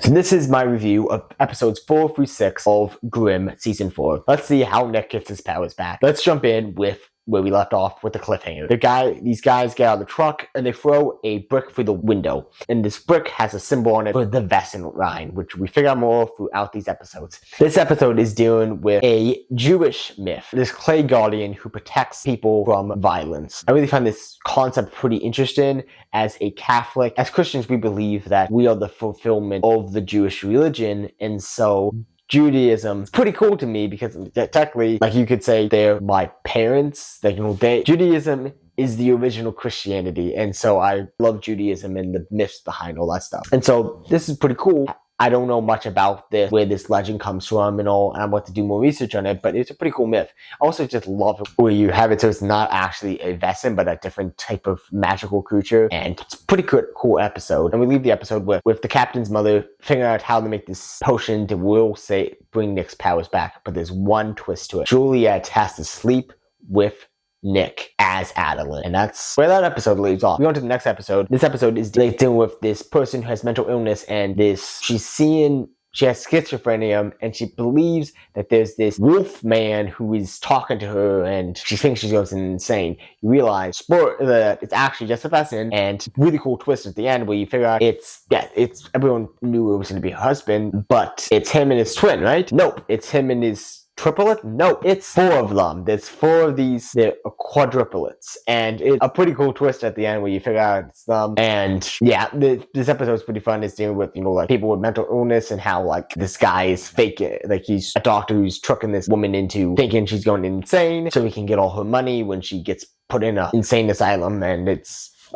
So this is my review of episodes 4 through 6 of Grimm Season 4. Let's see how Nick gets his powers back. Let's jump in with where we left off with the cliffhanger. These guys get out of the truck and they throw a brick through the window. And this brick has a symbol on it for the wesen line, which we figure out more throughout these episodes. This episode is dealing with a Jewish myth. This clay guardian who protects people from violence. I really find this concept pretty interesting. As a Catholic, as Christians, we believe that we are the fulfillment of the Jewish religion, and so Judaism is pretty cool to me because technically, like you could say, they're my parents. Judaism is the original Christianity, and so I love Judaism and the myths behind all that stuff. And so this is pretty cool. I don't know much about this, where this legend comes from and all, and I want to do more research on it, but it's a pretty cool myth. I also just love it where you have it so it's not actually a wesen, but a different type of magical creature, and it's a pretty good, cool episode. And we leave the episode with the captain's mother figuring out how to make this potion to bring Nick's powers back, but there's one twist to it. Juliet has to sleep with Nick as Adeline, and that's where that episode leaves off. We go on to the next episode. This episode is dealing with this person who has mental illness, and she has schizophrenia, and she believes that there's this wolf man who is talking to her, and she thinks she's going insane. You realize that it's actually just a wesen, and really cool twist at the end where you figure out everyone knew it was going to be her husband, but it's him and his twin, right? Nope, it's him and his triplet? Nope. It's 4 of them. There's 4 of these. They're quadruplets. And it's a pretty cool twist at the end where you figure out it's them. And yeah, this episode's pretty fun. It's dealing with, like people with mental illness and how like this guy is fake. Like he's a doctor who's tricking this woman into thinking she's going insane so he can get all her money when she gets put in an insane asylum. And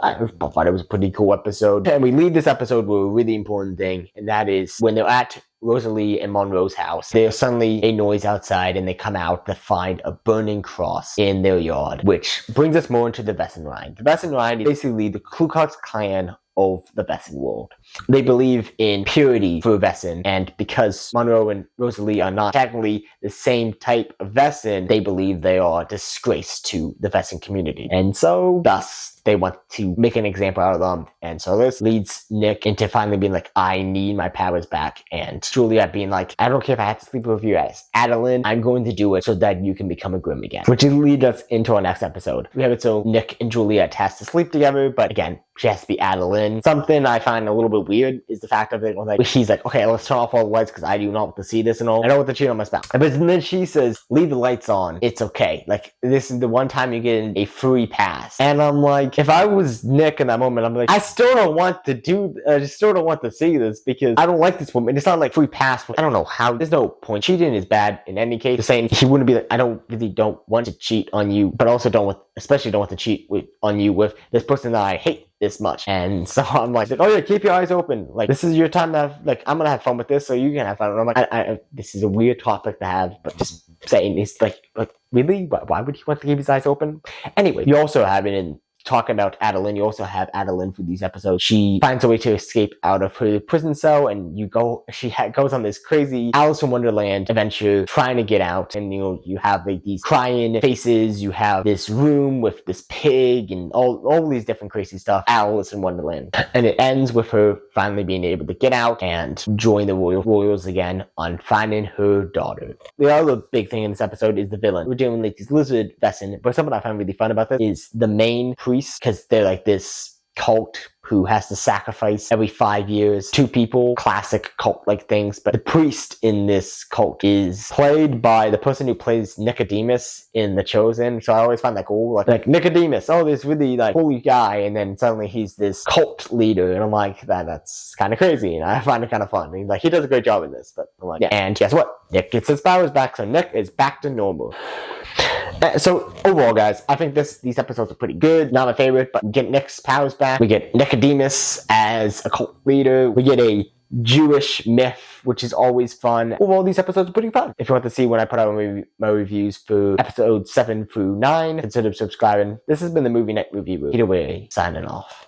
I thought it was a pretty cool episode. And we leave this episode with a really important thing, and that is when they're at Rosalie and Monroe's house, there's suddenly a noise outside, and they come out to find a burning cross in their yard, which brings us more into the wesen line. The wesen line is basically the Ku Klux Klan of the wesen world. They believe in purity for wesen, and because Monroe and Rosalie are not technically the same type of wesen, they believe they are a disgrace to the wesen community. And so, thus, they want to make an example out of them. And so this leads Nick into finally being like, I need my powers back. And Juliet being like, I don't care if I have to sleep with you guys. Adeline, I'm going to do it so that you can become a Grimm again. Which leads us into our next episode. We have it so Nick and Juliet has to sleep together, but again, she has to be Adeline. Something I find a little bit weird is the fact of it, like, she's like, okay, let's turn off all the lights because I do not want to see this and all. I don't want to cheat on my spouse. But then she says, leave the lights on. It's okay. Like, this is the one time you get a free pass. And I'm like, if I was Nick in that moment, I'm like, I still don't want to see this because I don't like this woman. It's not like free pass. I don't know how. There's no point. Cheating is bad in any case. Just saying he wouldn't be like, I don't want to cheat on you, but also especially don't want to cheat on you with this person that I hate this much. And so I'm like, oh yeah, keep your eyes open. Like, this is your time to have, like, I'm gonna have fun with this so you can have fun. And I'm like, this is a weird topic to have, but just saying, it's like really? Why would he want to keep his eyes open? Anyway, you also have it in talking about Adeline. You also have Adeline for these episodes. She finds a way to escape out of her prison cell, and she goes on this crazy Alice in Wonderland adventure trying to get out. And you have like these crying faces. You have this room with this pig and all these different crazy stuff. Alice in Wonderland, and it ends with her finally being able to get out and join the Royals again on finding her daughter. The other big thing in this episode is the villain. We're dealing with these lizard wesen, but something I find really fun about this is the main priest, because they're like this cult who has to sacrifice every 5 years 2 people, classic cult-like things. But the priest in this cult is played by the person who plays Nicodemus in The Chosen. So I always find that cool. Like Nicodemus, oh, this really like holy guy, and then suddenly he's this cult leader, and I'm like, that's kind of crazy, and I find it kind of fun. And he does a great job in this. But I'm like, yeah. And guess what? Nick gets his powers back, so Nick is back to normal. So overall, guys, I think these episodes are pretty good. Not my favorite, but we get Nick's powers back. We get Nicodemus as a cult leader. We get a Jewish myth, which is always fun. Overall, these episodes are pretty fun. If you want to see when I put out my reviews for episodes 7 through 9, consider subscribing. This has been the Movie Night Review. Either way, signing off.